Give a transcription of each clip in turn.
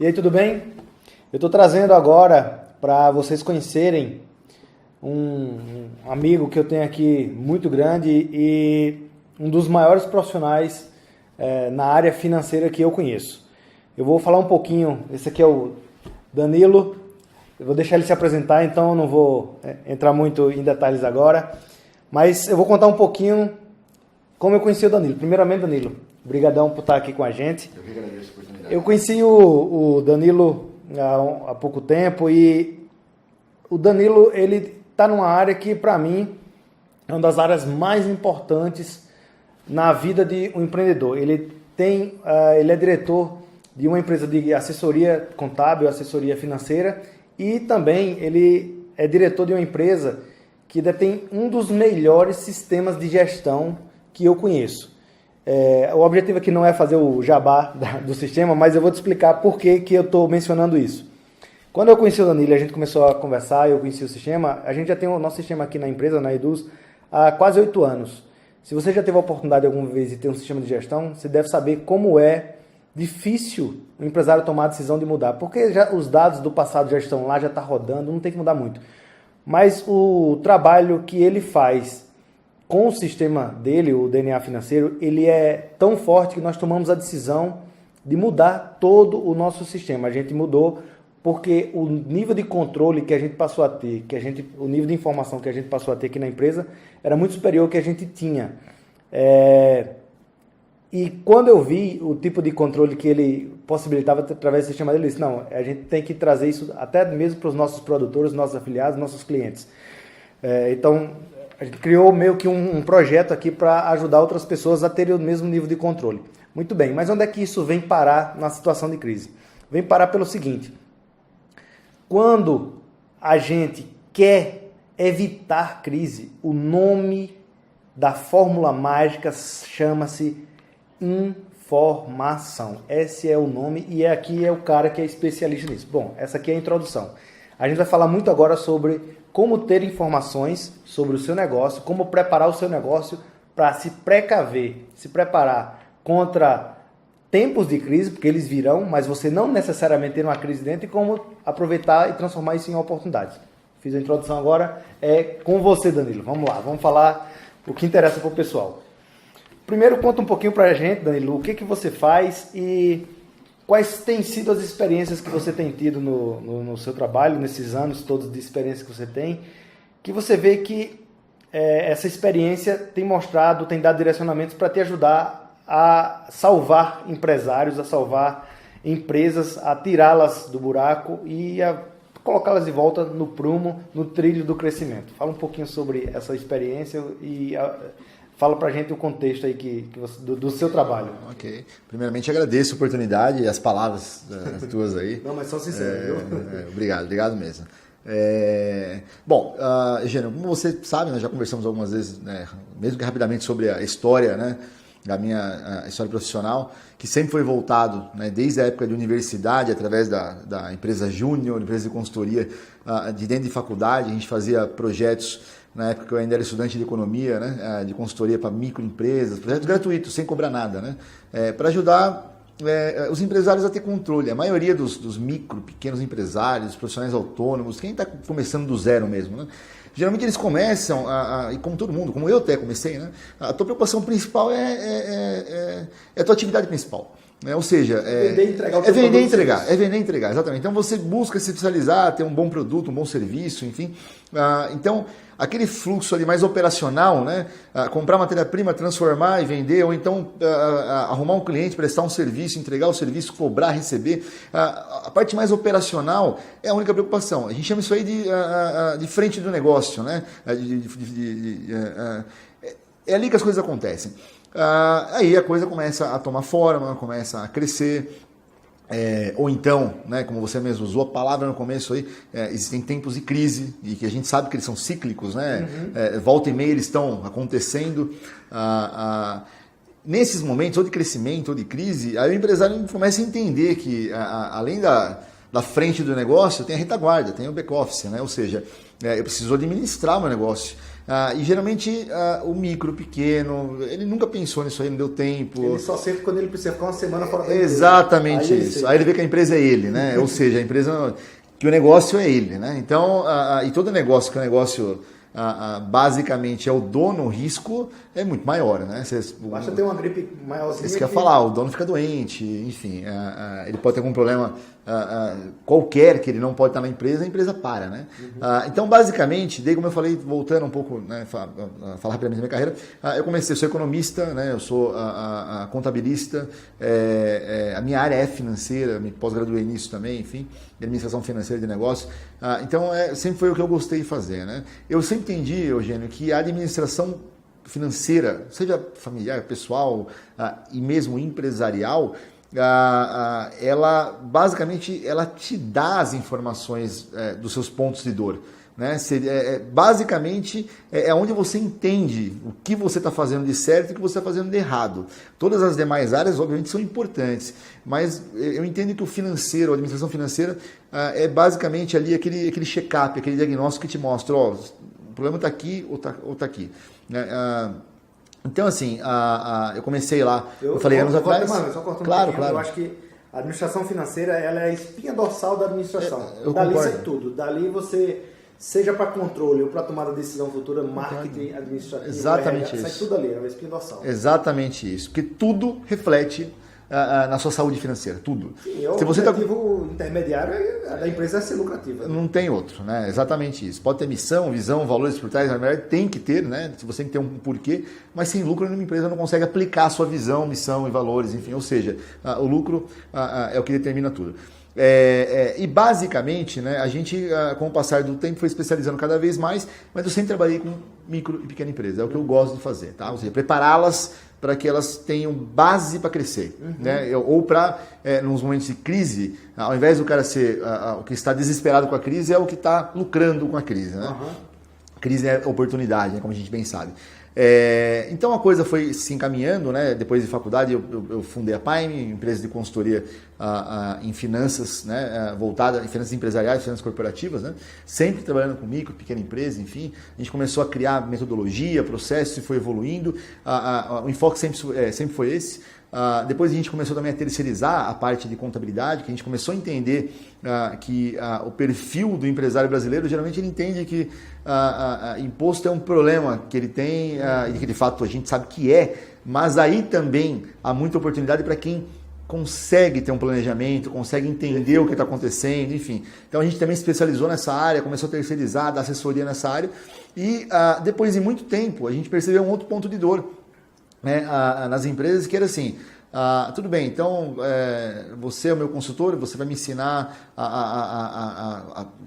E aí, tudo bem? Eu estou trazendo agora para vocês conhecerem um amigo que eu tenho aqui muito grande e um dos maiores profissionais na área financeira que eu conheço. Eu vou falar um pouquinho, esse aqui é o Danilo, eu vou deixar ele se apresentar, então eu não vou entrar muito em detalhes agora, mas eu vou contar um pouquinho como eu conheci o Danilo. Primeiramente, Danilo, obrigadão por estar aqui com a gente. Eu que agradeço a oportunidade. Eu conheci o Danilo há pouco tempo e o Danilo, ele está numa área que, para mim, é uma das áreas mais importantes na vida de um empreendedor. Ele é diretor de uma empresa de assessoria contábil, assessoria financeira, e também ele é diretor de uma empresa que detém um dos melhores sistemas de gestão que eu conheço. O objetivo aqui não é fazer o jabá do sistema, mas eu vou te explicar por que eu estou mencionando isso. Quando eu conheci o Danilo e a gente começou a conversar, eu conheci o sistema, a gente já tem o nosso sistema aqui na empresa, na Eduz, há quase 8 anos. Se você já teve a oportunidade alguma vez de ter um sistema de gestão, você deve saber como é difícil o empresário tomar a decisão de mudar, porque já os dados do passado já estão lá, já está rodando, não tem que mudar muito. Mas o trabalho que ele faz com o sistema dele, o DNA financeiro, ele é tão forte que nós tomamos a decisão de mudar todo o nosso sistema. A gente mudou porque o nível de controle que a gente passou a ter, o nível de informação que a gente passou a ter aqui na empresa era muito superior ao que a gente tinha. E quando eu vi o tipo de controle que ele possibilitava através do sistema dele, eu disse, não, a gente tem que trazer isso até mesmo para os nossos produtores, nossos afiliados, nossos clientes. Então, a gente criou meio que um projeto aqui para ajudar outras pessoas a terem o mesmo nível de controle. Muito bem, mas onde é que isso vem parar na situação de crise? Vem parar pelo seguinte: quando a gente quer evitar crise, o nome da fórmula mágica chama-se informação. Esse é o nome e aqui é o cara que é especialista nisso. Bom, essa aqui é a introdução. A gente vai falar muito agora sobre como ter informações sobre o seu negócio, como preparar o seu negócio para se precaver, se preparar contra tempos de crise, porque eles virão, mas você não necessariamente ter uma crise dentro, e como aproveitar e transformar isso em oportunidades. Fiz a introdução agora, é com você, Danilo. Vamos lá, vamos falar o que interessa para o pessoal. Primeiro, conta um pouquinho para a gente, Danilo, o que você faz e quais têm sido as experiências que você tem tido no seu trabalho, nesses anos todos de experiência que você tem, que você vê que essa experiência tem mostrado, tem dado direcionamentos para te ajudar a salvar empresários, a salvar empresas, a tirá-las do buraco e a colocá-las de volta no prumo, no trilho do crescimento. Fala um pouquinho sobre essa experiência e fala pra gente o contexto aí do seu trabalho. Ok. Primeiramente, agradeço a oportunidade e as palavras tuas aí. Não, mas só sincero, viu? Obrigado mesmo. Bom, Eugênio, como você sabe, nós já conversamos algumas vezes, né, mesmo que rapidamente, sobre a história, né, da minha história profissional, que sempre foi voltado, né, desde a época de universidade, através da empresa Júnior, empresa de consultoria, de dentro de faculdade, a gente fazia projetos. Na época que eu ainda era estudante de economia, né, de consultoria para microempresas, projetos gratuitos, sem cobrar nada, né, para ajudar os empresários a ter controle. A maioria dos pequenos empresários, profissionais autônomos, quem está começando do zero mesmo, né, geralmente eles começam, e como todo mundo, como eu até comecei, né, a tua preocupação principal é a tua atividade principal. Ou seja, vender e entregar é vender e entregar, exatamente. Então você busca se especializar, ter um bom produto, um bom serviço, enfim. Então, aquele fluxo ali mais operacional, né? Comprar matéria-prima, transformar e vender, ou então arrumar um cliente, prestar um serviço, entregar o serviço, cobrar, receber. A parte mais operacional é a única preocupação. A gente chama isso aí de frente do negócio, né? É ali que as coisas acontecem. Aí a coisa começa a tomar forma, começa a crescer, ou então, né, como você mesmo usou a palavra no começo aí, existem tempos de crise e que a gente sabe que eles são cíclicos, né? Volta e meia eles estão acontecendo. Nesses momentos, ou de crescimento ou de crise, aí o empresário começa a entender que além da frente do negócio tem a retaguarda, tem o back-office, né? Ou seja, eu preciso administrar meu negócio. E geralmente o micro, pequeno, ele nunca pensou nisso aí, não deu tempo. Ele só sente quando ele precisa ficar uma semana fora da empresa. Exatamente isso. Aí ele vê que a empresa é ele, né? Ou seja, a empresa, que o negócio é ele, né? Então, e todo negócio que é um negócio basicamente é o dono, o risco é muito maior, né? Basta ter uma gripe maiorzinha. Isso que eu ia falar, o dono fica doente, enfim, ele pode ter algum problema qualquer que ele não pode estar na empresa, a empresa para, né? Então, basicamente, daí como eu falei, voltando um pouco, né, falar rapidamente da minha carreira, eu sou economista, né? Eu sou contabilista, a minha área é financeira, me pós-graduei nisso também, enfim, administração financeira de negócios. Então, sempre foi o que eu gostei de fazer, né? Eu sempre entendi, Eugênio, que a administração financeira, seja familiar, pessoal e mesmo empresarial, ela basicamente ela te dá as informações dos seus pontos de dor. Né? Basicamente é onde você entende o que você está fazendo de certo e o que você está fazendo de errado. Todas as demais áreas, obviamente, são importantes, mas eu entendo que o financeiro, a administração financeira, é basicamente ali aquele check-up, aquele diagnóstico que te mostra, o problema está aqui ou está aqui. Né? Então, assim, eu comecei lá, eu falei anos atrás. Só cortando claro, um pouquinho, claro. eu acho que a administração financeira ela é a espinha dorsal da administração. Eu Dali concordo. sai tudo. Dali você, seja para controle ou para tomada de decisão futura, marketing, administrativo, exatamente sai isso. tudo ali, é a espinha dorsal. Exatamente isso, porque tudo reflete na sua saúde financeira, tudo. Sim, o Se você objetivo intermediário da empresa é ser lucrativa. Não tem outro, né? Exatamente isso. Pode ter missão, visão, valores por trás, na verdade tem que ter, né? Você tem que ter um porquê, mas sem lucro nenhuma empresa não consegue aplicar a sua visão, missão e valores, enfim. Ou seja, o lucro é o que determina tudo. E basicamente, né, a gente, com o passar do tempo, foi especializando cada vez mais, mas eu sempre trabalhei com micro e pequena empresa, é o que eu gosto de fazer, tá? Ou seja, prepará-las para que elas tenham base para crescer, né? Ou para, nos momentos de crise, ao invés do cara ser o que está desesperado com a crise, é o que está lucrando com a crise, né? Crise é oportunidade, né, como a gente bem sabe. Então a coisa foi se encaminhando, né? Depois de faculdade eu fundei a Paime, empresa de consultoria em finanças, né? Voltada em finanças empresariais, finanças corporativas, né? Sempre trabalhando com micro, pequena empresa, enfim. A gente começou a criar metodologia, processo e foi evoluindo. O enfoque sempre foi esse. Depois a gente começou também a terceirizar a parte de contabilidade, que a gente começou a entender que o perfil do empresário brasileiro, geralmente ele entende que imposto é um problema que ele tem e que de fato a gente sabe que mas aí também há muita oportunidade para quem consegue ter um planejamento, consegue entender o que está acontecendo, enfim. Então a gente também se especializou nessa área, começou a terceirizar, dar assessoria nessa área e depois de muito tempo a gente percebeu um outro ponto de dor, né, nas empresas, que era assim, tudo bem, então você é o meu consultor, você vai me ensinar,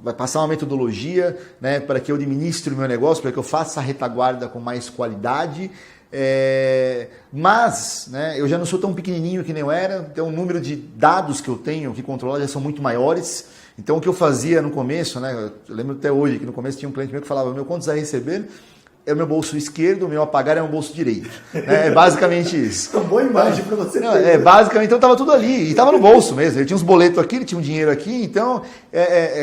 vai passar uma metodologia, né, para que eu administre o meu negócio, para que eu faça a retaguarda com mais qualidade, mas, né, eu já não sou tão pequenininho que nem eu era, então o número de dados que eu tenho que controlar já são muito maiores. Então o que eu fazia no começo, né, eu lembro até hoje que no começo tinha um cliente meu que falava, meu contas a receber é o meu bolso esquerdo, o meu a pagar é o meu bolso direito. É basicamente isso. Uma boa imagem para você ter. Basicamente, então estava tudo ali. E estava no bolso mesmo. Ele tinha uns boletos aqui, ele tinha um dinheiro aqui. Então,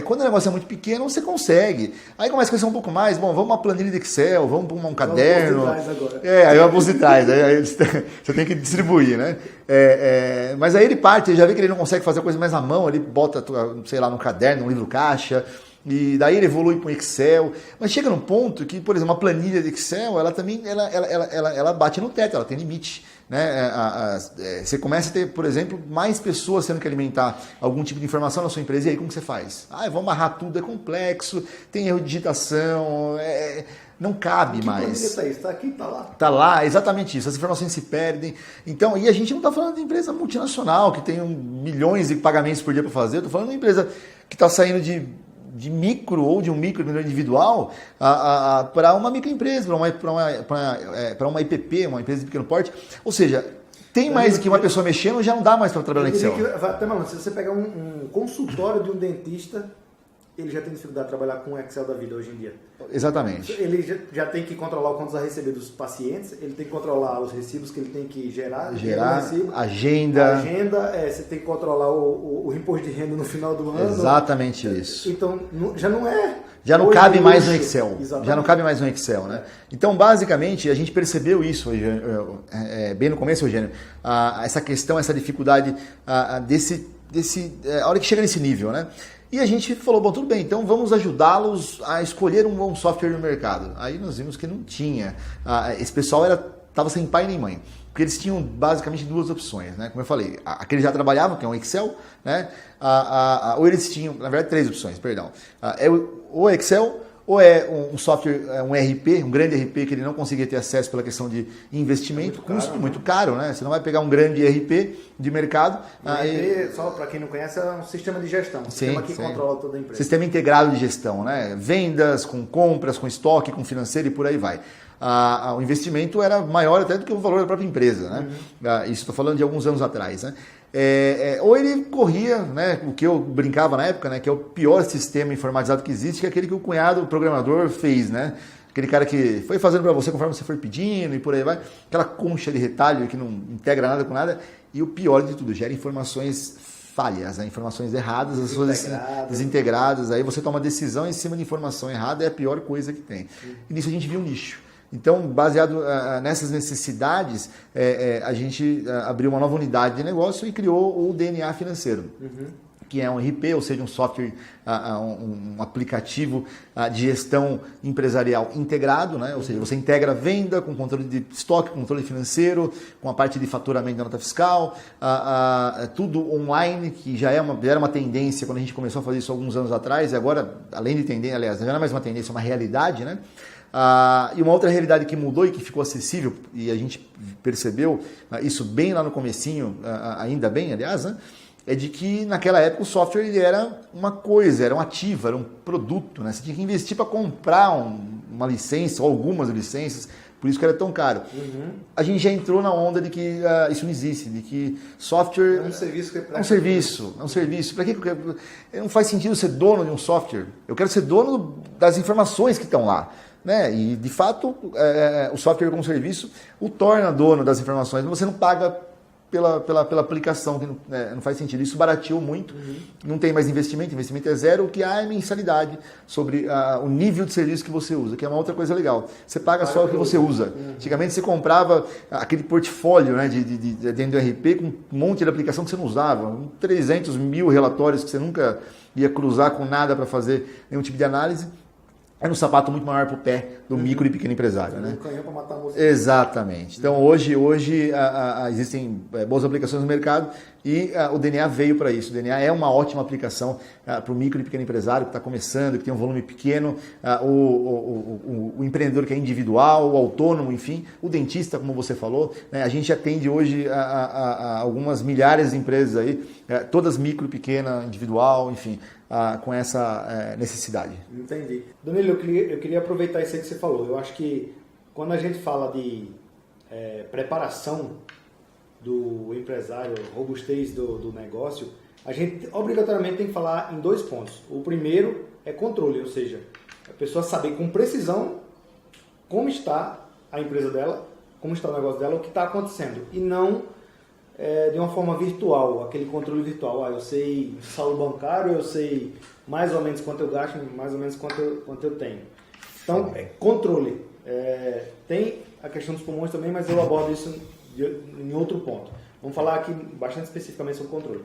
quando o negócio é muito pequeno, você consegue. Aí começa a crescer um pouco mais. Bom, vamos uma planilha de Excel, vamos para um caderno. Aí é o bolso de trás. Aí você tem que distribuir, né? Mas aí ele parte, ele já vê que ele não consegue fazer a coisa mais à mão. Ele bota, sei lá, no caderno, no livro caixa. E daí ele evolui para o Excel, mas chega num ponto que, por exemplo, uma planilha de Excel, ela também ela bate no teto, ela tem limite. Né? Você começa a ter, por exemplo, mais pessoas tendo que alimentar algum tipo de informação na sua empresa, e aí como que você faz? Eu vou amarrar tudo, é complexo, tem erro de digitação, não cabe mais. Está aqui, está lá. Está lá, exatamente isso. As informações se perdem. Então, e a gente não está falando de empresa multinacional que tem milhões de pagamentos por dia para fazer, estou falando de uma empresa que está saindo de micro ou de um micro individual para uma microempresa, para uma IPP, uma empresa de pequeno porte. Ou seja, tem mais do que uma pessoa mexendo, já não dá mais para trabalhar no Excel. Se você pegar um consultório de um dentista, ele já tem dificuldade de trabalhar com o Excel da vida hoje em dia. Exatamente. Ele já tem que controlar o contas a receber dos pacientes, ele tem que controlar os recibos que ele tem que gerar agenda. Você tem que controlar o imposto de renda no final do ano. Exatamente isso. Então, já não é Já não Hoje cabe mais no luxo. Excel. Exatamente. Já não cabe mais no Excel, né? Então, basicamente, a gente percebeu isso, bem no começo, Eugênio, essa questão, essa dificuldade a hora que chega nesse nível, né? E a gente falou, bom, tudo bem, então vamos ajudá-los a escolher um bom software no mercado. Aí nós vimos que não tinha. Esse pessoal estava sem pai nem mãe. Porque eles tinham basicamente duas opções, né? Como eu falei, aqueles já trabalhavam, que é um Excel, né? Ou eles tinham, na verdade, três opções, perdão. Ou Excel, ou é um software, um RP, um grande RP que ele não conseguia ter acesso pela questão de investimento, custo muito caro, né? Você não vai pegar um grande RP de mercado. RP, só para quem não conhece, é um sistema de gestão, um sistema que controla toda a empresa. Sistema integrado de gestão, né? Vendas, com compras, com estoque, com financeiro e por aí vai. O investimento era maior até do que o valor da própria empresa, né? Isso estou falando de alguns anos atrás, né? Ou ele corria, né, o que eu brincava na época, né, que é o pior sistema informatizado que existe, que é aquele que o cunhado, o programador, fez, né? Aquele cara que foi fazendo para você conforme você for pedindo e por aí vai. Aquela concha de retalho que não integra nada com nada. E o pior de tudo, gera informações falhas, né? Informações erradas, as suas desintegradas. Aí você toma decisão em cima de informação errada, é a pior coisa que tem. E nisso a gente viu um nicho. Então, baseado nessas necessidades, a gente abriu uma nova unidade de negócio e criou o DNA Financeiro, que é um RP, ou seja, um software, um aplicativo de gestão empresarial integrado, né? Ou seja, você integra a venda com controle de estoque, controle financeiro, com a parte de faturamento da nota fiscal, tudo online, que já era uma tendência quando a gente começou a fazer isso alguns anos atrás, e agora, além de tendência, aliás, já não é mais uma tendência, é uma realidade, né? E uma outra realidade que mudou e que ficou acessível, e a gente percebeu isso bem lá no comecinho, ainda bem, aliás, né? É de que naquela época o software ele era uma coisa, era um ativo, era um produto, né? Você tinha que investir para comprar uma licença ou algumas licenças, por isso que era tão caro. A gente já entrou na onda de que isso não existe, de que software... É um serviço que é um serviço. Para que não faz sentido ser dono de um software? Eu quero ser dono das informações que estão lá. Né? E, de fato, o software como serviço o torna dono das informações, mas você não paga pela aplicação, que não faz sentido. Isso barateou muito, não tem mais investimento é zero, o que há é mensalidade sobre o nível de serviço que você usa, que é uma outra coisa legal. Você paga só o que você usa. Antigamente você comprava aquele portfólio, né, dentro do RP com um monte de aplicação que você não usava, 300 mil relatórios que você nunca ia cruzar com nada para fazer nenhum tipo de análise. Era um sapato muito maior para o pé do micro e pequeno empresário. Né? Canhão para matar a moça. Exatamente. Então, hoje existem boas aplicações no mercado e o DNA veio para isso. O DNA é uma ótima aplicação para o micro e pequeno empresário que está começando, que tem um volume pequeno, o empreendedor que é individual, o autônomo, enfim, o dentista, como você falou. Né? A gente atende hoje algumas milhares de empresas aí, todas micro, pequena, individual, enfim, com essa necessidade. Entendi. Danilo, eu queria aproveitar isso aí que você falou. Eu acho que quando a gente fala de preparação do empresário, robustez do negócio, a gente obrigatoriamente tem que falar em dois pontos. O primeiro é controle, ou seja, a pessoa saber com precisão como está a empresa dela, como está o negócio dela, o que está acontecendo. E não de uma forma virtual, aquele controle virtual. Eu sei saldo bancário, eu sei mais ou menos quanto eu gasto, mais ou menos quanto eu tenho. Então, controle. Tem a questão dos pulmões também, mas eu abordo isso em outro ponto. Vamos falar aqui bastante especificamente sobre controle.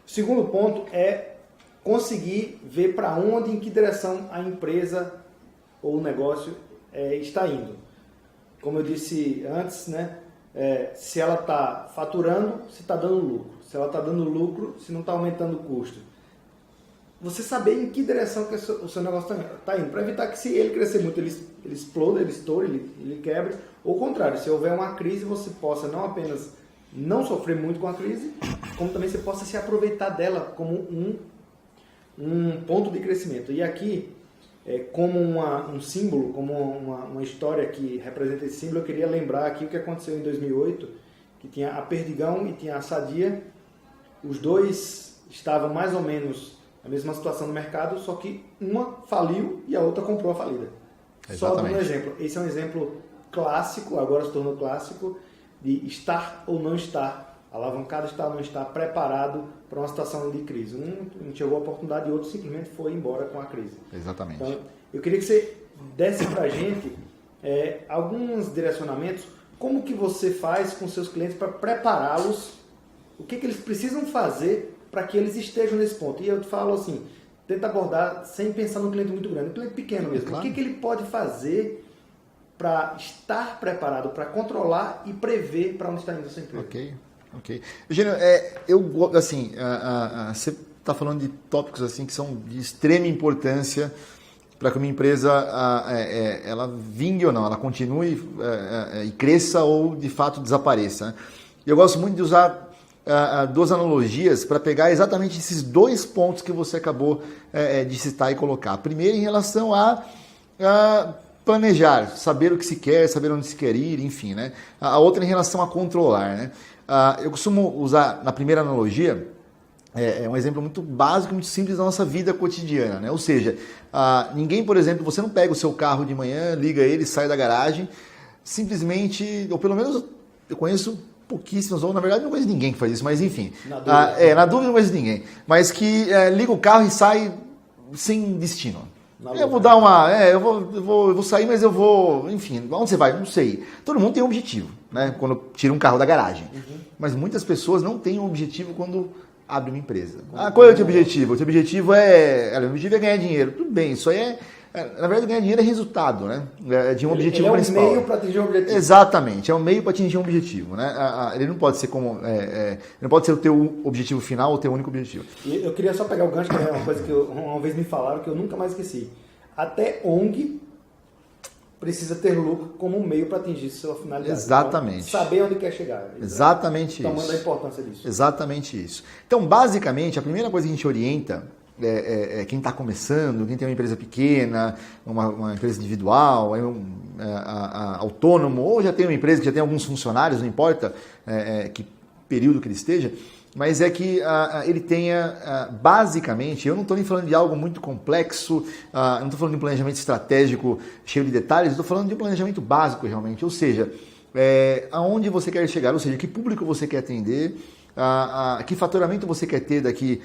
O segundo ponto é conseguir ver para onde, em que direção a empresa ou o negócio está indo. Como eu disse antes, né? Se ela está faturando, se está dando lucro. Se ela está dando lucro, se não está aumentando o custo. Você saber em que direção que o seu negócio está indo. Para evitar que se ele crescer muito, ele exploda, ele estoure, ele quebre. Ou o contrário, se houver uma crise, você possa não apenas não sofrer muito com a crise, como também você possa se aproveitar dela como um ponto de crescimento. E aqui, como um símbolo, como uma história que representa esse símbolo, eu queria lembrar aqui o que aconteceu em 2008, que tinha a Perdigão e tinha a Sadia. Os dois estavam mais ou menos na mesma situação no mercado, só que uma faliu e a outra comprou a falida. Exatamente. Só dando um exemplo. Esse é um exemplo clássico, agora se tornou clássico, de estar ou não estar alavancado está, não está preparado para uma situação de crise. Um enxergou a oportunidade e outro simplesmente foi embora com a crise. Exatamente. Então, eu queria que você desse para a gente alguns direcionamentos, como que você faz com seus clientes para prepará-los, o que eles precisam fazer para que eles estejam nesse ponto. E eu te falo assim, tenta abordar sem pensar no cliente muito grande, no cliente pequeno mesmo. Claro. O que ele pode fazer para estar preparado, para controlar e prever para onde está indo a sua empresa? Ok. Eugênio, eu assim, você está falando de tópicos assim que são de extrema importância para que uma empresa ela vingue ou não, ela continue e cresça ou de fato desapareça. Né? Eu gosto muito de usar duas analogias para pegar exatamente esses dois pontos que você acabou de citar e colocar. A primeira em relação a planejar, saber o que se quer, saber onde se quer ir, enfim. Né? A outra em relação a controlar. Né? Eu costumo usar, na primeira analogia, um exemplo muito básico, muito simples da nossa vida cotidiana. Né? Ou seja, ninguém, por exemplo, você não pega o seu carro de manhã, liga ele, sai da garagem, simplesmente, ou pelo menos eu conheço pouquíssimos, ou na verdade não conheço ninguém que faz isso, mas enfim. Na dúvida não conheço ninguém. Mas que liga o carro e sai sem destino. Eu vou dar eu vou sair, mas eu vou, enfim, onde você vai? Não sei. Todo mundo tem um objetivo, né? Quando tira um carro da garagem. Uhum. Mas muitas pessoas não têm um objetivo quando abre uma empresa. Qual é o teu objetivo? O teu objetivo é ganhar dinheiro. Tudo bem, isso aí na verdade, ganhar dinheiro é resultado, né? De um objetivo principal. É um meio para atingir um objetivo. Exatamente, é um meio para atingir um objetivo, né? Ele não pode ser não pode ser o teu objetivo final, o teu único objetivo. E eu queria só pegar o gancho, que é uma coisa que uma vez me falaram que eu nunca mais esqueci. Até ONG precisa ter lucro como meio para atingir sua finalidade. Exatamente. Então, saber onde quer chegar. Exatamente isso. Tomando a importância disso. Exatamente isso. Então, basicamente, a primeira coisa que a gente orienta quem está começando, quem tem uma empresa pequena, uma empresa individual, autônomo, ou já tem uma empresa que já tem alguns funcionários, não importa que período que ele esteja, mas é que ele tenha, basicamente, eu não estou nem falando de algo muito complexo, não estou falando de um planejamento estratégico cheio de detalhes, estou falando de um planejamento básico realmente, ou seja, aonde você quer chegar, ou seja, que público você quer atender, que faturamento você quer ter daqui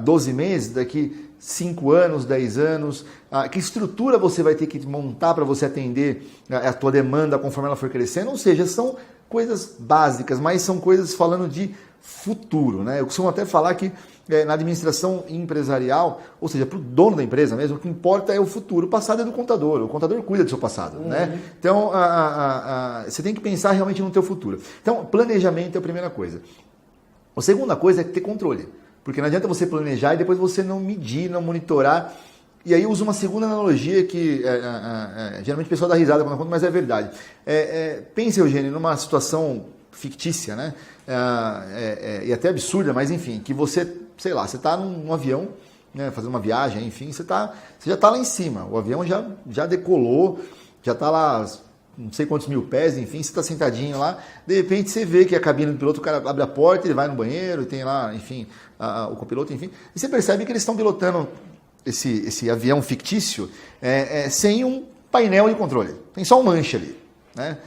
12 meses, daqui 5 anos, 10 anos, que estrutura você vai ter que montar para você atender a tua demanda conforme ela for crescendo, ou seja, são coisas básicas, mas são coisas falando de futuro. Né? Eu costumo até falar que na administração empresarial, ou seja, para o dono da empresa mesmo, o que importa é o futuro. O passado é do contador, o contador cuida do seu passado. Uhum. Né? Então, você tem que pensar realmente no teu futuro. Então, planejamento é a primeira coisa. A segunda coisa é ter controle, porque não adianta você planejar e depois você não medir, não monitorar. E aí eu uso uma segunda analogia que geralmente o pessoal dá risada quando eu conto, mas é verdade. Pense, Eugênio, numa situação fictícia, né? E até absurda, mas enfim, que você, sei lá, você está num avião, né, fazendo uma viagem, enfim, você já está lá em cima, o avião já decolou, já está lá não sei quantos mil pés, enfim, você está sentadinho lá, de repente você vê que a cabine do piloto, o cara abre a porta, ele vai no banheiro, tem lá, enfim, o copiloto, enfim, e você percebe que eles estão pilotando esse avião fictício sem um painel de controle, tem só um manche ali, né?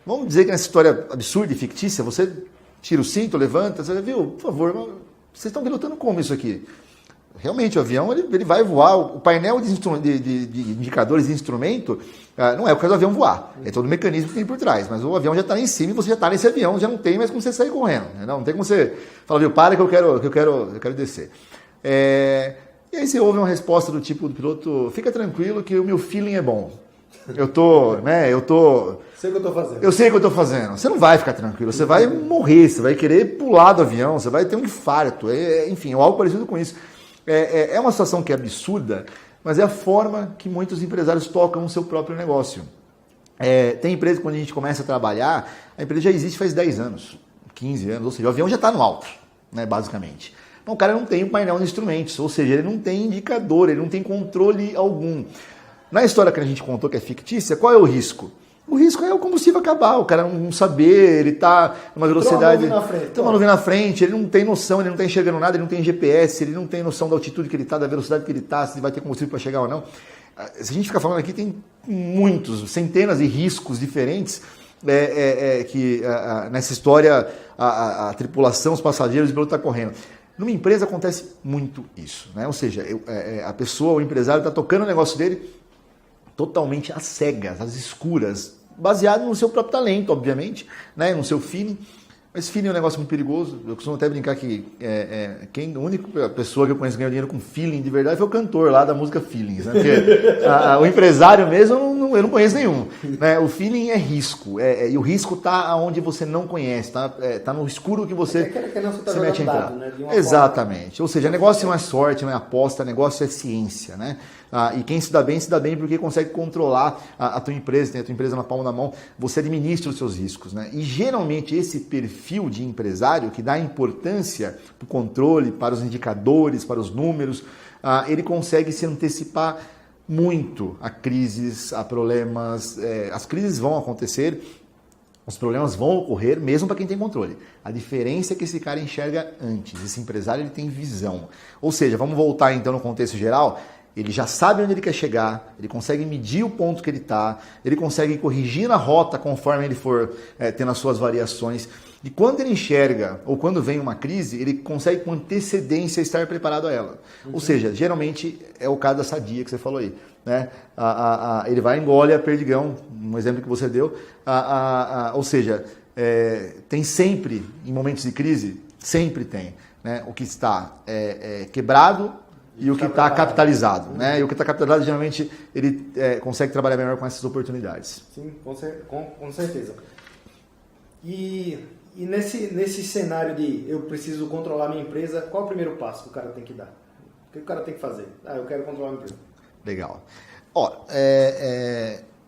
Vamos dizer que nessa história absurda e fictícia, você tira o cinto, levanta, você viu, por favor, vocês estão pilotando como isso aqui? Realmente, o avião ele vai voar, o painel de indicadores de instrumento não é o caso do avião voar, é todo o mecanismo que tem por trás, mas o avião já está lá em cima e você já está nesse avião, já não tem mais como você sair correndo, né? Não tem como você falar, viu, para que eu quero descer. E aí você ouve uma resposta do tipo do piloto, fica tranquilo que o meu feeling é bom. Eu sei o que eu estou fazendo. Eu sei o que eu estou fazendo. Você não vai ficar tranquilo, você vai morrer, você vai querer pular do avião, você vai ter um infarto, enfim, ou algo parecido com isso. É uma situação que é absurda, mas é a forma que muitos empresários tocam o seu próprio negócio. Tem empresa que quando a gente começa a trabalhar, a empresa já existe faz 10 anos, 15 anos, ou seja, o avião já está no alto, né, basicamente. Então, o cara não tem um painel de instrumentos, ou seja, ele não tem indicador, ele não tem controle algum. Na história que a gente contou, que é fictícia, qual é o risco? O risco é o combustível acabar, o cara não saber, ele está numa velocidade... Tem uma nuvem na frente, ele não tem noção, ele não está enxergando nada, ele não tem GPS, ele não tem noção da altitude que ele está, da velocidade que ele está, se vai ter combustível para chegar ou não. Se a gente ficar falando aqui, tem muitos, centenas de riscos diferentes que nessa história a tripulação, os passageiros, o piloto está correndo. Numa empresa acontece muito isso, né? Ou seja, a pessoa, o empresário está tocando o negócio dele totalmente às cegas, às escuras, baseado no seu próprio talento, obviamente, né? No seu feeling. Mas feeling é um negócio muito perigoso. Eu costumo até brincar que a única pessoa que eu conheço que ganhou dinheiro com feeling de verdade foi o cantor lá da música Feelings. Né? Porque, o empresário mesmo, eu não conheço nenhum. Né? O feeling é risco. E o risco está onde você não conhece, tá no escuro que você se mete a entrar. Né? Exatamente. Ou seja, negócio não é sorte, não é aposta, negócio é ciência. Né? E quem se dá bem porque consegue controlar a tua empresa, tem a tua empresa na palma da mão, você administra os seus riscos. Né? E geralmente esse perfil de empresário que dá importância para o controle, para os indicadores, para os números, ele consegue se antecipar muito a crises, a problemas. As crises vão acontecer, os problemas vão ocorrer mesmo para quem tem controle. A diferença é que esse cara enxerga antes, esse empresário ele tem visão. Ou seja, vamos voltar então no contexto geral. Ele já sabe onde ele quer chegar, ele consegue medir o ponto que ele está, ele consegue corrigir na rota conforme ele for tendo as suas variações. E quando ele enxerga, ou quando vem uma crise, ele consegue com antecedência estar preparado a ela. Ou seja, geralmente é o caso da Sadia que você falou aí. Né? Ele vai engole a perdigão, um exemplo que você deu. Ou seja, tem sempre, em momentos de crise, sempre tem. Né? O que está quebrado, e o que está capitalizado, né? E o que está capitalizado, geralmente, ele consegue trabalhar melhor com essas oportunidades. Sim, com certeza. E nesse cenário de eu preciso controlar a minha empresa, qual é o primeiro passo que o cara tem que dar? O que o cara tem que fazer? Eu quero controlar a minha empresa. Legal.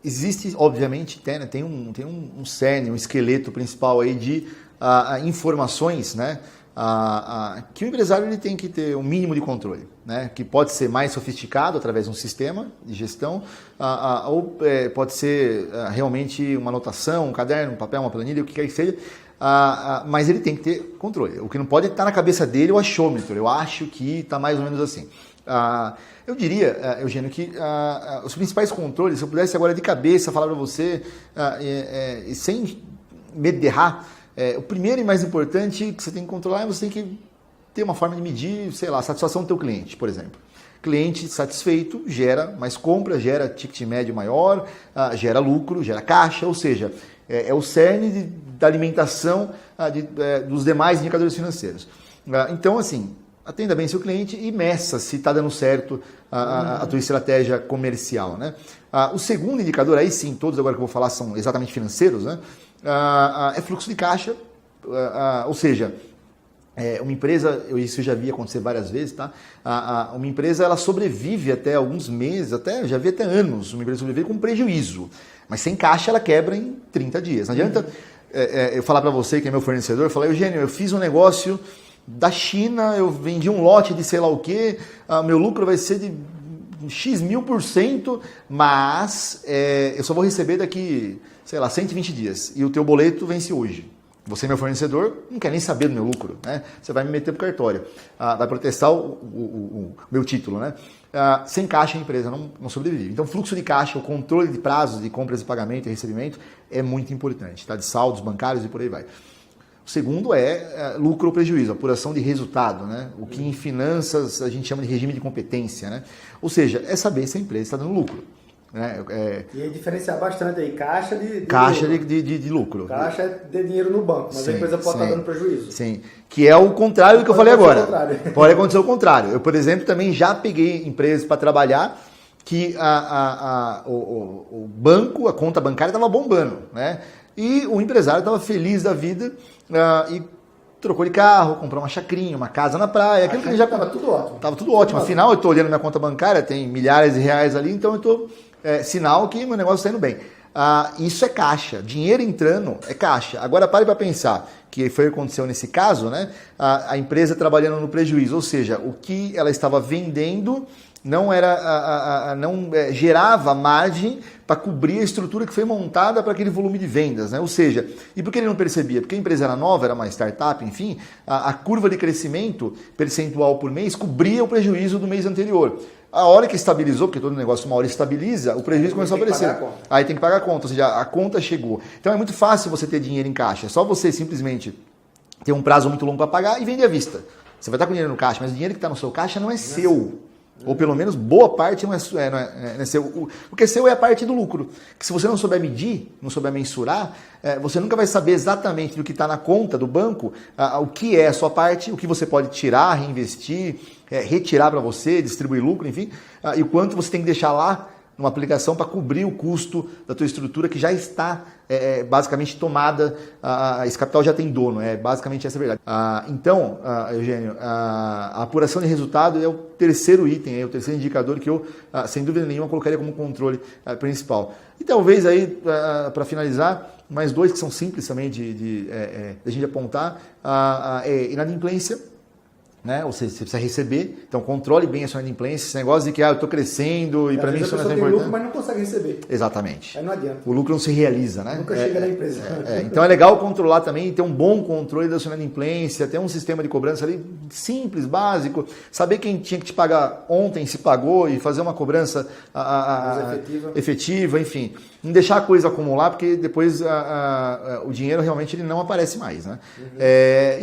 Existe, obviamente, tem um cerne, um esqueleto principal aí de informações, né? Que o empresário ele tem que ter um mínimo de controle, né? Que pode ser mais sofisticado através de um sistema de gestão, ou pode ser realmente uma anotação, um caderno, um papel, uma planilha, o que quer que seja, mas ele tem que ter controle. O que não pode estar na cabeça dele é o achômetro. Eu acho que está mais ou menos assim. Eu diria, Eugênio, que os principais controles, se eu pudesse agora de cabeça falar para você, sem medo de errar, o primeiro e mais importante que você tem que controlar é você tem que ter uma forma de medir, sei lá, a satisfação do teu cliente, por exemplo. Cliente satisfeito gera mais compra, gera ticket médio maior, gera lucro, gera caixa, ou seja, é o cerne da alimentação dos demais indicadores financeiros. Então, assim, atenda bem seu cliente e meça se está dando certo a tua estratégia comercial. Né? O segundo indicador, aí sim, todos agora que eu vou falar são exatamente financeiros, né? É fluxo de caixa, ou seja, uma empresa, isso eu já vi acontecer várias vezes, tá? Uma empresa ela sobrevive até alguns meses, já vi até anos, uma empresa sobrevive com prejuízo, mas sem caixa ela quebra em 30 dias. Não adianta eu falar para você que é meu fornecedor, eu falar, Eugênio, eu fiz um negócio da China, eu vendi um lote de sei lá o quê, meu lucro vai ser de X mil%, mas eu só vou receber daqui, sei lá, 120 dias. E o teu boleto vence hoje. Você, meu fornecedor, não quer nem saber do meu lucro, né? Você vai me meter pro cartório. Vai protestar o meu título, né? Sem caixa a empresa não sobrevive. Então, fluxo de caixa, o controle de prazos de compras e pagamento e recebimento é muito importante, tá? De saldos bancários e por aí vai. O segundo é lucro ou prejuízo, apuração de resultado, né? O que em finanças a gente chama de regime de competência, né? Ou seja, é saber se a empresa está dando lucro. Né? E aí diferenciar bastante aí, caixa de lucro. Caixa é de dinheiro no banco, mas a empresa pode estar dando prejuízo. Sim, que é o contrário do que eu falei agora. Pode acontecer o contrário. Eu, por exemplo, também já peguei empresas para trabalhar que o banco, a conta bancária estava bombando, né? E o empresário estava feliz da vida e trocou de carro, comprou uma chacrinha, uma casa na praia. Aquilo que ele já estava tudo ótimo. Estava tudo ótimo. Afinal, eu estou olhando minha conta bancária, tem milhares de reais ali, então eu estou... sinal que meu negócio está indo bem. Isso é caixa. Dinheiro entrando é caixa. Agora pare para pensar que foi o que aconteceu nesse caso, né? A empresa trabalhando no prejuízo, ou seja, o que ela estava vendendo não gerava margem para cobrir a estrutura que foi montada para aquele volume de vendas, né? Ou seja, e por que ele não percebia? Porque a empresa era nova, era uma startup, enfim, a curva de crescimento percentual por mês cobria o prejuízo do mês anterior. A hora que estabilizou, porque todo negócio uma hora estabiliza, o prejuízo começou a aparecer. Aí tem que pagar a conta, ou seja, a conta chegou. Então é muito fácil você ter dinheiro em caixa. É só você simplesmente ter um prazo muito longo para pagar e vender à vista. Você vai estar com dinheiro no caixa, mas o dinheiro que está no seu caixa não é seu. Ou pelo menos boa parte não é seu. O que é seu é a parte do lucro. Que se você não souber medir, não souber mensurar, você nunca vai saber exatamente do que está na conta do banco, o que é a sua parte, o que você pode tirar, reinvestir, retirar para você, distribuir lucro, enfim, e o quanto você tem que deixar lá numa aplicação para cobrir o custo da tua estrutura que já está basicamente tomada, esse capital já tem dono, basicamente essa a verdade. Então, Eugênio, a apuração de resultado é o terceiro item, é o terceiro indicador que eu, sem dúvida nenhuma, colocaria como controle principal. E talvez aí, para finalizar, mais dois que são simples também de a gente apontar, inadimplência. Né? Ou seja, você precisa receber, então controle bem a sua inadimplência, esse negócio de que eu estou crescendo e para mim isso não é tão importante. Lucro, mas não consegue receber. Exatamente. Aí não adianta. O lucro não se realiza, né? Nunca chega na empresa. Então é legal controlar também, ter um bom controle da sua inadimplência, ter um sistema de cobrança ali simples, básico, saber quem tinha que te pagar ontem se pagou e fazer uma cobrança efetiva, enfim. Não deixar a coisa acumular, porque depois o dinheiro realmente ele não aparece mais, né?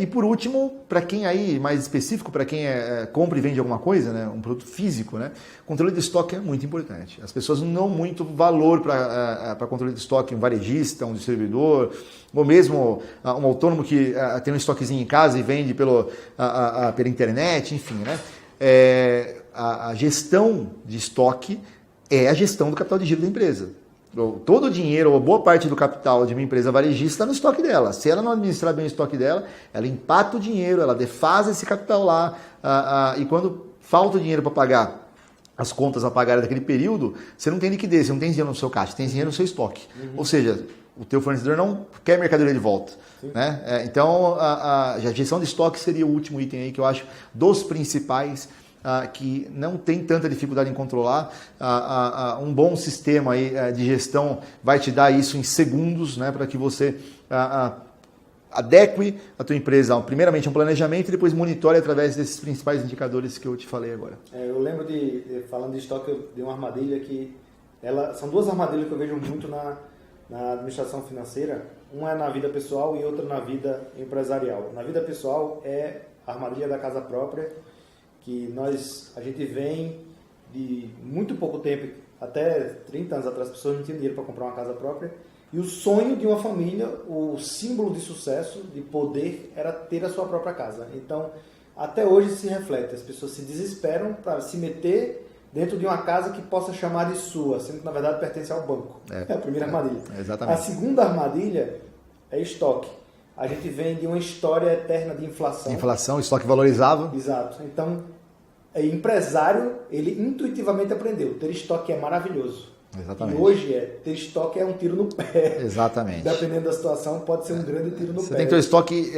E por último, para quem aí mais específico, para quem compra e vende alguma coisa, né, um produto físico, né, controle de estoque é muito importante. As pessoas não dão muito valor para controle de estoque, um varejista, um distribuidor, ou mesmo um autônomo que tem um estoquezinho em casa e vende pela internet, enfim. Né, a gestão de estoque é a gestão do capital de giro da empresa. Todo o dinheiro, ou boa parte do capital de uma empresa varejista está no estoque dela. Se ela não administrar bem o estoque dela, ela empata o dinheiro, ela defasa esse capital lá, e quando falta o dinheiro para pagar as contas a pagar daquele período, você não tem liquidez, você não tem dinheiro no seu caixa, você tem dinheiro no seu estoque. Ou seja, o teu fornecedor não quer mercadoria de volta. Né? Então, a gestão de estoque seria o último item aí que eu acho dos principais, que não tem tanta dificuldade em controlar. Um bom sistema aí, de gestão vai te dar isso em segundos, né, para que você adeque a tua empresa, primeiramente, um planejamento e depois monitore através desses principais indicadores que eu te falei agora. Eu lembro falando de estoque, de uma armadilha que... são duas armadilhas que eu vejo muito na administração financeira. Uma é na vida pessoal e outra na vida empresarial. Na vida pessoal é a armadilha da casa própria, que a gente vem de muito pouco tempo, até 30 anos atrás, as pessoas não tinham dinheiro para comprar uma casa própria, e o sonho de uma família, o símbolo de sucesso, de poder, era ter a sua própria casa. Então, até hoje se reflete, as pessoas se desesperam para se meter dentro de uma casa que possa chamar de sua, sendo que na verdade pertence ao banco. É a primeira armadilha. Exatamente. A segunda armadilha é estoque. A gente vem de uma história eterna de inflação. Inflação, estoque valorizava. Exato. Então, empresário, ele intuitivamente aprendeu. Ter estoque é maravilhoso. Exatamente. E hoje ter estoque é um tiro no pé. Exatamente. Dependendo da situação, pode ser um grande tiro no pé. Você tem que ter o estoque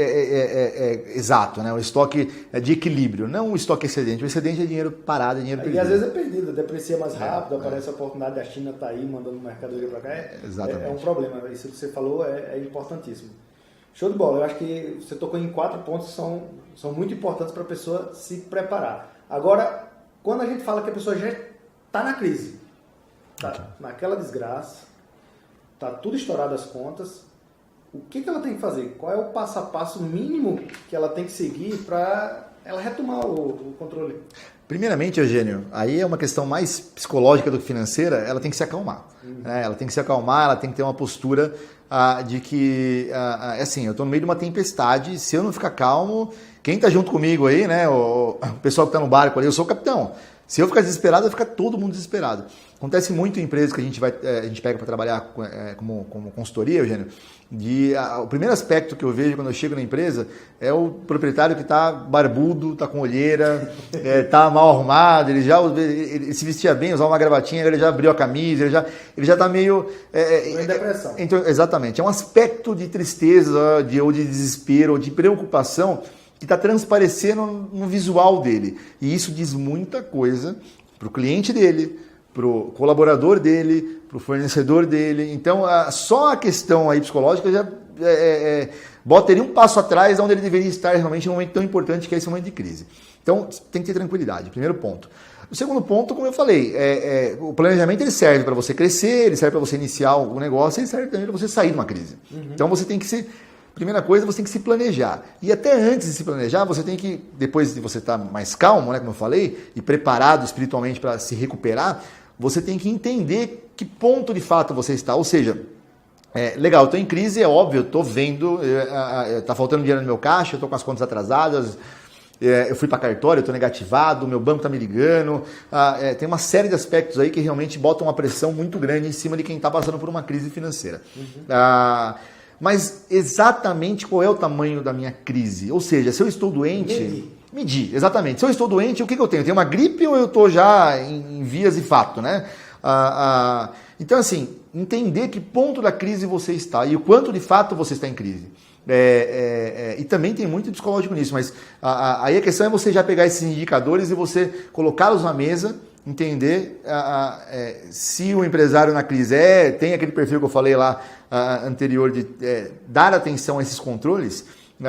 exato, né? O estoque de equilíbrio, não o estoque excedente. O excedente é dinheiro parado, é dinheiro perdido. E às vezes é perdido, deprecia mais rápido, aparece a oportunidade, a China está aí mandando mercadoria para cá. Exatamente. É um problema. Isso que você falou é importantíssimo. Show de bola. Eu acho que você tocou em 4 pontos que são muito importantes para a pessoa se preparar. Agora, quando a gente fala que a pessoa já está na crise, está naquela desgraça, está tudo estourado as contas, o que ela tem que fazer? Qual é o passo a passo mínimo que ela tem que seguir para ela retomar o controle? Primeiramente, Eugênio, aí é uma questão mais psicológica do que financeira, ela tem que se acalmar. Né? Ela tem que se acalmar, ela tem que ter uma postura de que, assim, eu estou no meio de uma tempestade, se eu não ficar calmo, quem está junto comigo aí, né, o pessoal que está no barco ali, eu sou o capitão. Se eu ficar desesperado, vai ficar todo mundo desesperado. Acontece muito em empresas que a gente pega para trabalhar como consultoria, Eugênio. O primeiro aspecto que eu vejo quando eu chego na empresa é o proprietário que está barbudo, está com olheira, está mal arrumado, ele se vestia bem, usava uma gravatinha, ele já abriu a camisa, ele já está meio... em depressão. Então, exatamente. É um aspecto de tristeza, ou de desespero, ou de preocupação que está transparecendo no visual dele. E isso diz muita coisa para o cliente dele, para o colaborador dele, para o fornecedor dele. Então, só a questão aí psicológica já bota ele um passo atrás de onde ele deveria estar realmente num momento tão importante que é esse momento de crise. Então, tem que ter tranquilidade, primeiro ponto. O segundo ponto, como eu falei, o planejamento ele serve para você crescer, ele serve para você iniciar algum negócio, ele serve também para você sair de uma crise. Então você tem que se... Primeira coisa, você tem que se planejar. E até antes de se planejar, você tem que, depois de você estar mais calmo, né, como eu falei, e preparado espiritualmente para se recuperar, você tem que entender que ponto de fato você está. Ou seja, legal, eu estou em crise, é óbvio, eu estou vendo, está faltando dinheiro no meu caixa, eu estou com as contas atrasadas, eu fui para cartório, eu estou negativado, meu banco está me ligando. Tem uma série de aspectos aí que realmente botam uma pressão muito grande em cima de quem está passando por uma crise financeira. Mas exatamente qual é o tamanho da minha crise? Ou seja, se eu estou doente... Medir, exatamente. Se eu estou doente, o que eu tenho? Eu tenho uma gripe ou eu estou já em vias de fato, né? Então, assim, entender que ponto da crise você está e o quanto de fato você está em crise. E também tem muito psicológico nisso, mas aí a questão é você já pegar esses indicadores e você colocá-los na mesa, entender se o empresário na crise tem aquele perfil que eu falei lá anterior de dar atenção a esses controles,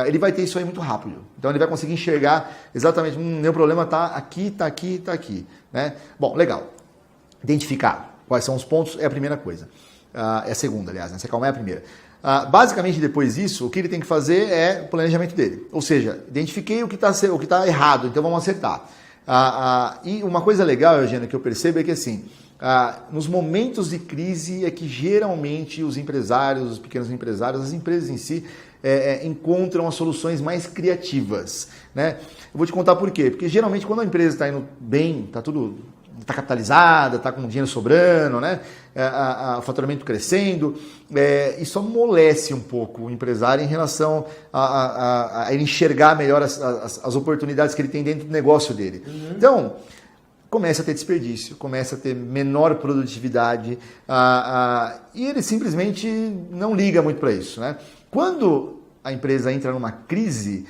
ele vai ter isso aí muito rápido. Então ele vai conseguir enxergar exatamente, meu problema está aqui, está aqui, está aqui. Né? Bom, legal. Identificar quais são os pontos é a primeira coisa. É a segunda, aliás, né? Se acalmar é a primeira. Basicamente, depois disso, o que ele tem que fazer é o planejamento dele. Ou seja, identifiquei o que está errado, então vamos acertar. E uma coisa legal, Eugênio, que eu percebo é que assim, nos momentos de crise é que geralmente os empresários, os pequenos empresários, as empresas em si, encontram as soluções mais criativas. Né? Eu vou te contar por quê. Porque geralmente quando a empresa está indo bem, está capitalizada, está com dinheiro sobrando, né? O faturamento crescendo, isso amolece um pouco o empresário em relação a ele enxergar melhor as oportunidades que ele tem dentro do negócio dele. Então, começa a ter desperdício, começa a ter menor produtividade e ele simplesmente não liga muito para isso. Né? Quando a empresa entra numa crise,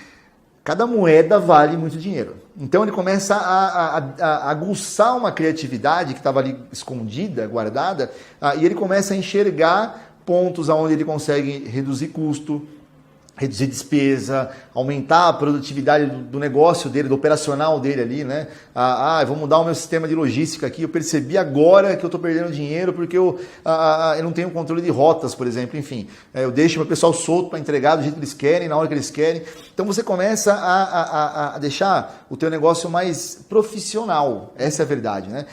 cada moeda vale muito dinheiro. Então ele começa a aguçar uma criatividade que estava ali escondida, guardada, e ele começa a enxergar pontos onde ele consegue reduzir custo, reduzir despesa, aumentar a produtividade do negócio dele, do operacional dele ali, né? Eu vou mudar o meu sistema de logística aqui, eu percebi agora que eu estou perdendo dinheiro porque eu não tenho controle de rotas, por exemplo, enfim. Eu deixo meu pessoal solto para entregar do jeito que eles querem, na hora que eles querem. Então você começa a deixar o teu negócio mais profissional, essa é a verdade, né?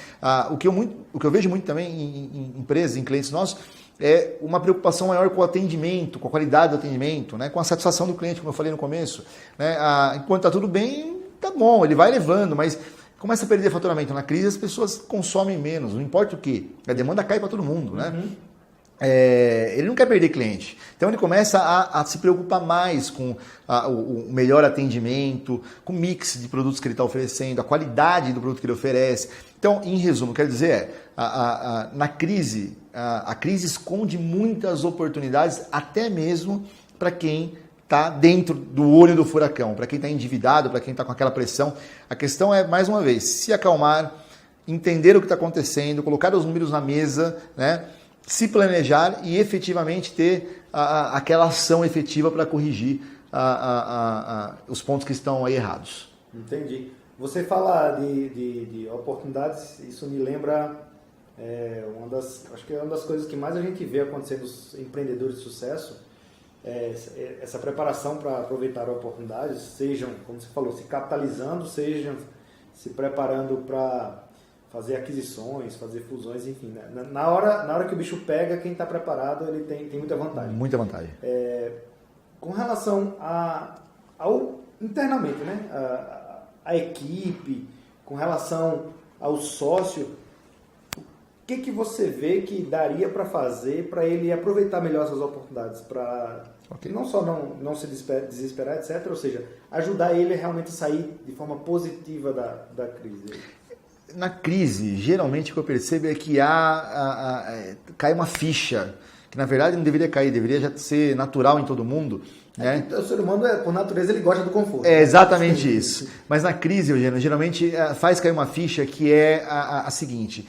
O que eu vejo muito também em empresas, em clientes nossos, é uma preocupação maior com o atendimento, com a qualidade do atendimento, né? Com a satisfação do cliente, como eu falei no começo. Né? Enquanto está tudo bem, tá bom, ele vai levando, mas começa a perder faturamento. Na crise as pessoas consomem menos, não importa o que. A demanda cai para todo mundo. Né? Ele não quer perder cliente. Então ele começa a se preocupar mais com o melhor atendimento, com o mix de produtos que ele está oferecendo, a qualidade do produto que ele oferece. Então, em resumo, quero dizer na crise, a crise esconde muitas oportunidades, até mesmo para quem está dentro do olho do furacão, para quem está endividado, para quem está com aquela pressão. A questão é, mais uma vez, se acalmar, entender o que está acontecendo, colocar os números na mesa, né? Se planejar e efetivamente ter aquela ação efetiva para corrigir os pontos que estão aí errados. Entendi. Você fala de oportunidades, isso me lembra acho que é uma das coisas que mais a gente vê acontecer nos empreendedores de sucesso, essa preparação para aproveitar oportunidades, sejam, como você falou, se capitalizando, sejam se preparando para fazer aquisições, fazer fusões, enfim. Né? Na hora que o bicho pega, quem está preparado, ele tem muita vantagem. Muita vantagem. Com relação ao internamente, né? A equipe, com relação ao sócio, o que você vê que daria para fazer para ele aproveitar melhor essas oportunidades, para não só não se desesperar, etc., ou seja, ajudar ele realmente a sair de forma positiva da crise? Na crise, geralmente o que eu percebo é que cai uma ficha, que na verdade não deveria cair, deveria já ser natural em todo mundo. Né? O ser humano, por natureza, ele gosta do conforto. É exatamente isso. Mas na crise, Eugênio, geralmente faz cair uma ficha que é a seguinte,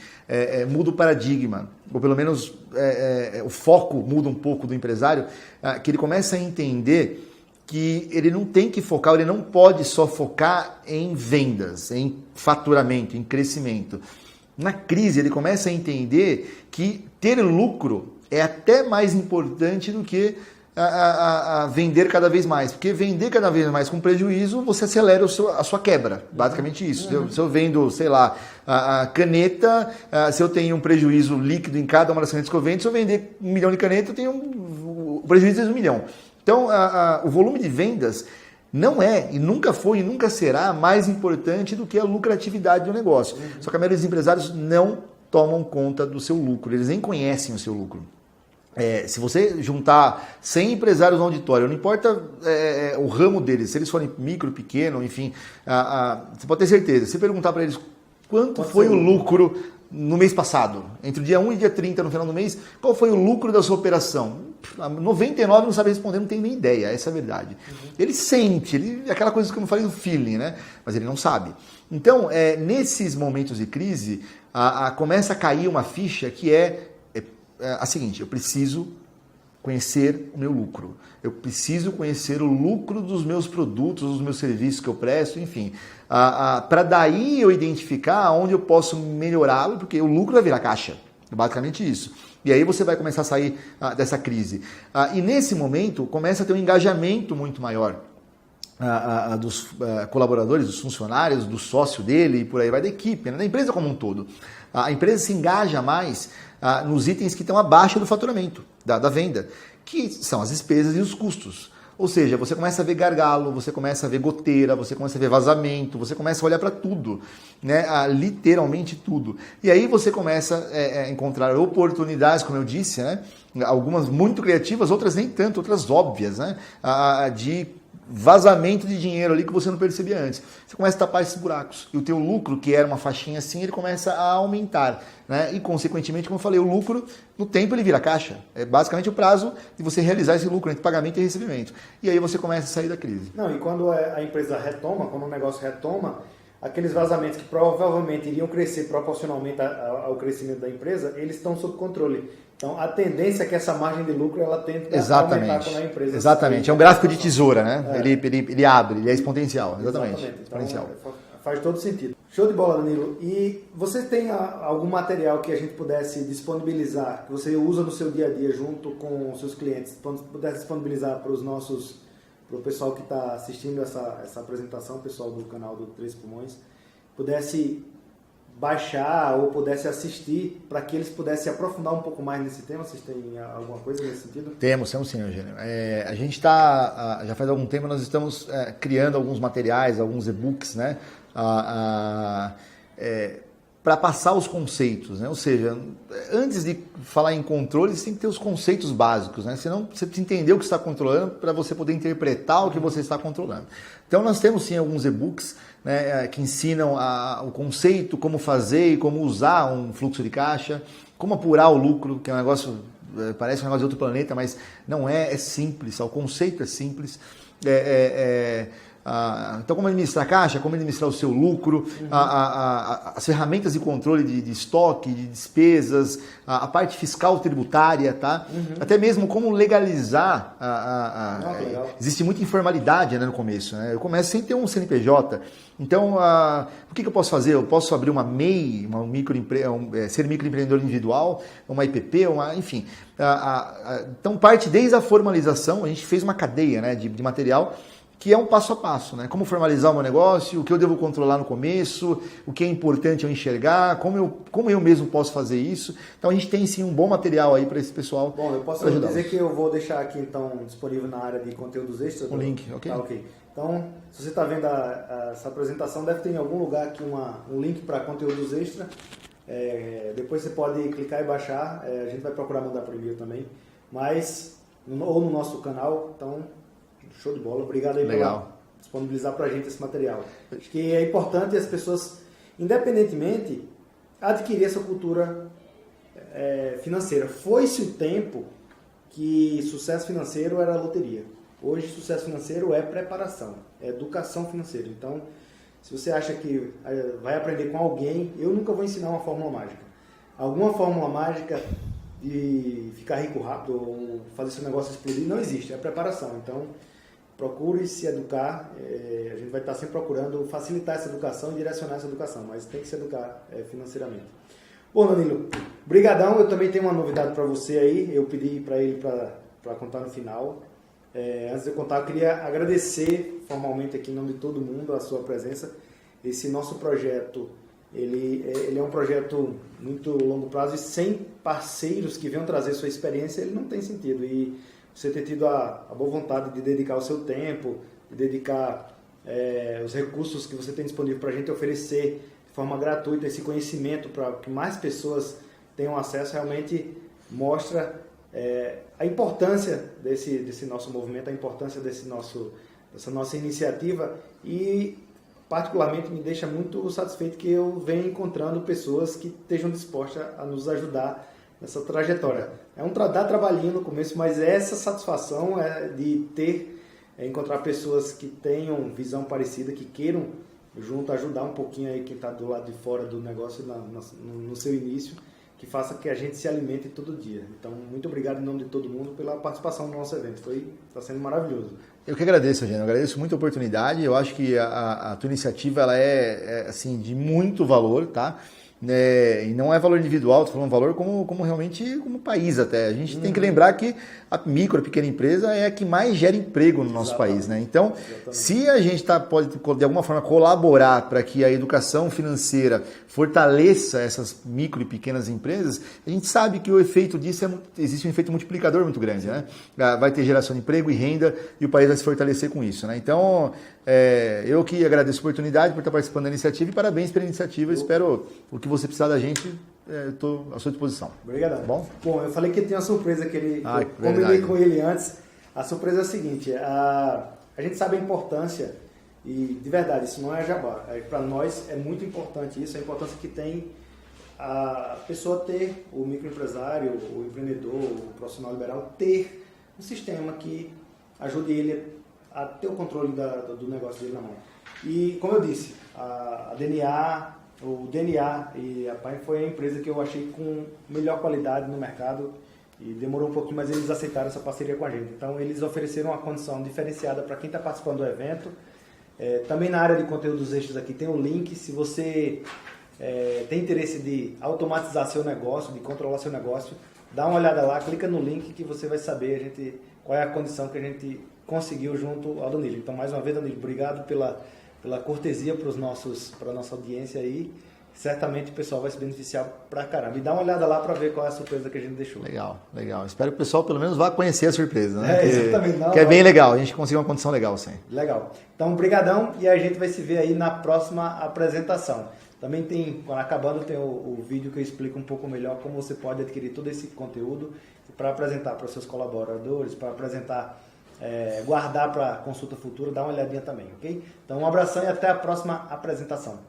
muda o paradigma, ou pelo menos o foco muda um pouco do empresário, que ele começa a entender que ele não tem que focar, ele não pode só focar em vendas, em faturamento, em crescimento. Na crise, ele começa a entender que ter lucro é até mais importante do que a vender cada vez mais. Porque vender cada vez mais com prejuízo, você acelera a sua quebra. Basicamente isso. Se eu vendo, sei lá, a caneta, se eu tenho um prejuízo líquido em cada uma das canetas que eu vendo, se eu vender 1 milhão de canetas, eu tenho um prejuízo de 1 milhão. Então, o volume de vendas não é, e nunca foi, e nunca será mais importante do que a lucratividade do negócio. Só que a maioria dos empresários não tomam conta do seu lucro, eles nem conhecem o seu lucro. Se você juntar 100 empresários no auditório, não importa o ramo deles, se eles forem micro, pequeno, enfim, você pode ter certeza. Se perguntar para eles quanto foi o lucro no mês passado, entre o dia 1 e dia 30 no final do mês, qual foi o lucro da sua operação? 99 não sabe responder, não tem nem ideia, essa é a verdade. Ele sente, aquela coisa que eu não falei do feeling, né? Mas ele não sabe. Então, nesses momentos de crise, começa a cair uma ficha que é a seguinte: eu preciso conhecer o meu lucro, eu preciso conhecer o lucro dos meus produtos, dos meus serviços que eu presto, enfim, para daí eu identificar onde eu posso melhorá-lo, porque o lucro vai virar caixa, é basicamente isso. E aí você vai começar a sair dessa crise. E nesse momento começa a ter um engajamento muito maior dos colaboradores, dos funcionários, do sócio dele e por aí vai, da equipe, né? Da empresa como um todo. A empresa se engaja mais nos itens que estão abaixo do faturamento, da venda, que são as despesas e os custos. Ou seja, você começa a ver gargalo, você começa a ver goteira, você começa a ver vazamento, você começa a olhar para tudo, né? Literalmente tudo. E aí você começa a encontrar oportunidades, como eu disse, né? Algumas muito criativas, outras nem tanto, outras óbvias, né? De vazamento de dinheiro ali que você não percebia antes. Você começa a tapar esses buracos. E o teu lucro, que era uma faixinha assim, ele começa a aumentar, né? E, consequentemente, como eu falei, o lucro, no tempo, ele vira caixa. É basicamente o prazo de você realizar esse lucro entre pagamento e recebimento. E aí você começa a sair da crise. Não, e quando a empresa retoma, quando o negócio retoma, aqueles vazamentos que provavelmente iriam crescer proporcionalmente ao crescimento da empresa, eles estão sob controle. Então, a tendência é que essa margem de lucro ela tende a aumentar quando a empresa... Exatamente. É um gráfico de tesoura, né? Ele abre, ele é exponencial. Exatamente. Então, exponencial. Faz todo sentido. Show de bola, Danilo. E você tem algum material que a gente pudesse disponibilizar, que você usa no seu dia a dia junto com os seus clientes, pudesse disponibilizar para o pessoal que está assistindo essa apresentação, o pessoal do canal do Três Pulmões, pudesse baixar ou pudesse assistir para que eles pudessem aprofundar um pouco mais nesse tema? Vocês têm alguma coisa nesse sentido? Temos sim, Eugênio. A gente está, já faz algum tempo, nós estamos criando alguns materiais, alguns e-books, né? Para passar os conceitos, né? Ou seja, antes de falar em controle, você tem que ter os conceitos básicos, né? Senão você precisa entender o que está controlando para você poder interpretar o que você está controlando. Então nós temos sim alguns e-books, né, que ensinam o conceito, como fazer e como usar um fluxo de caixa, como apurar o lucro, que é um negócio, parece um negócio de outro planeta, mas não é simples, o conceito é simples. Então, como administrar a caixa, como administrar o seu lucro, as ferramentas de controle de estoque, de despesas, a parte fiscal tributária, tá? Até mesmo como legalizar. Existe muita informalidade, né, no começo, né? Eu começo sem ter um CNPJ. Então, o que eu posso fazer? Eu posso abrir uma MEI, ser microempreendedor individual, uma IPP, enfim. Então, parte desde a formalização, a gente fez uma cadeia, né, de material, que é um passo a passo, né? Como formalizar o meu negócio, o que eu devo controlar no começo, o que é importante eu enxergar, como eu mesmo posso fazer isso. Então a gente tem sim um bom material aí para esse pessoal. Bom, eu posso dizer que eu vou deixar aqui então disponível na área de conteúdos extras. Um link, ok? Tá, ok. Então, se você está vendo essa apresentação, deve ter em algum lugar aqui um link para conteúdos extras. Depois você pode clicar e baixar. A gente vai procurar mandar por e-mail também. Mas, ou no nosso canal, então... Show de bola, obrigado aí por disponibilizar para a gente esse material. Acho que é importante as pessoas, independentemente, adquirir essa cultura financeira. Foi-se o tempo que sucesso financeiro era loteria. Hoje, sucesso financeiro é preparação, é educação financeira. Então, se você acha que vai aprender com alguém, eu nunca vou ensinar uma fórmula mágica. Alguma fórmula mágica de ficar rico rápido ou fazer seu negócio explodir, não existe, é preparação. Então, procure se educar, a gente vai estar sempre procurando facilitar essa educação e direcionar essa educação, mas tem que se educar financeiramente. Bom, Danilo, brigadão, eu também tenho uma novidade para você aí, eu pedi para ele para contar no final. Antes de eu contar, eu queria agradecer formalmente aqui em nome de todo mundo a sua presença. Esse nosso projeto, ele é um projeto muito longo prazo e sem parceiros que venham trazer sua experiência, ele não tem sentido. E você ter tido a boa vontade de dedicar o seu tempo, de dedicar os recursos que você tem disponível para a gente oferecer de forma gratuita esse conhecimento para que mais pessoas tenham acesso, realmente mostra a importância desse nosso movimento, a importância dessa nossa iniciativa e particularmente me deixa muito satisfeito que eu venha encontrando pessoas que estejam dispostas a nos ajudar nessa trajetória. Dá trabalhinho no começo, mas essa satisfação de encontrar pessoas que tenham visão parecida, que queiram junto ajudar um pouquinho aí quem está do lado de fora do negócio no seu início, que faça que a gente se alimente todo dia. Então, muito obrigado em nome de todo mundo pela participação no nosso evento. Está sendo maravilhoso. Eu que agradeço, Eugênio. Eu agradeço muito a oportunidade. Eu acho que a tua iniciativa ela é assim, de muito valor, tá? E não é valor individual, estou falando valor como realmente como país até. A gente tem que lembrar que a micro, a pequena empresa é a que mais gera emprego no nosso país, né? Então, se a gente pode de alguma forma colaborar para que a educação financeira fortaleça essas micro e pequenas empresas, a gente sabe que o efeito disso existe um efeito multiplicador muito grande, né? Vai ter geração de emprego e renda e o país vai se fortalecer com isso, né? Então, eu que agradeço a oportunidade por estar participando da iniciativa e parabéns pela iniciativa. Espero o que você precisar da gente, estou à sua disposição. Obrigado. Bom, eu falei que tinha uma surpresa que eu combinei com ele antes. A surpresa é a seguinte, a gente sabe a importância, e de verdade, isso não é jabá. Para nós é muito importante isso, a importância que tem a pessoa ter, o microempresário, o empreendedor, o profissional liberal, ter um sistema que ajude ele a ter o controle do negócio dele na mão. E, como eu disse, o DNA e a PAI foi a empresa que eu achei com melhor qualidade no mercado e demorou um pouquinho, mas eles aceitaram essa parceria com a gente. Então, eles ofereceram uma condição diferenciada para quem está participando do evento. Também na área de conteúdos extras aqui tem um link. Se você tem interesse de automatizar seu negócio, de controlar seu negócio, dá uma olhada lá, clica no link que você vai saber qual é a condição que a gente conseguiu junto ao Danilo. Então, mais uma vez, Danilo, obrigado pela cortesia para a nossa audiência aí. Certamente o pessoal vai se beneficiar pra caramba. E dá uma olhada lá para ver qual é a surpresa que a gente deixou. Legal. Espero que o pessoal pelo menos vá conhecer a surpresa, né? Exatamente. Que é bem legal, a gente conseguiu uma condição legal, sim. Legal. Então, brigadão e a gente vai se ver aí na próxima apresentação. Também quando acabando, tem o vídeo que eu explico um pouco melhor como você pode adquirir todo esse conteúdo para apresentar para os seus colaboradores, para apresentar, guardar para consulta futura, dá uma olhadinha também, ok? Então, um abração e até a próxima apresentação.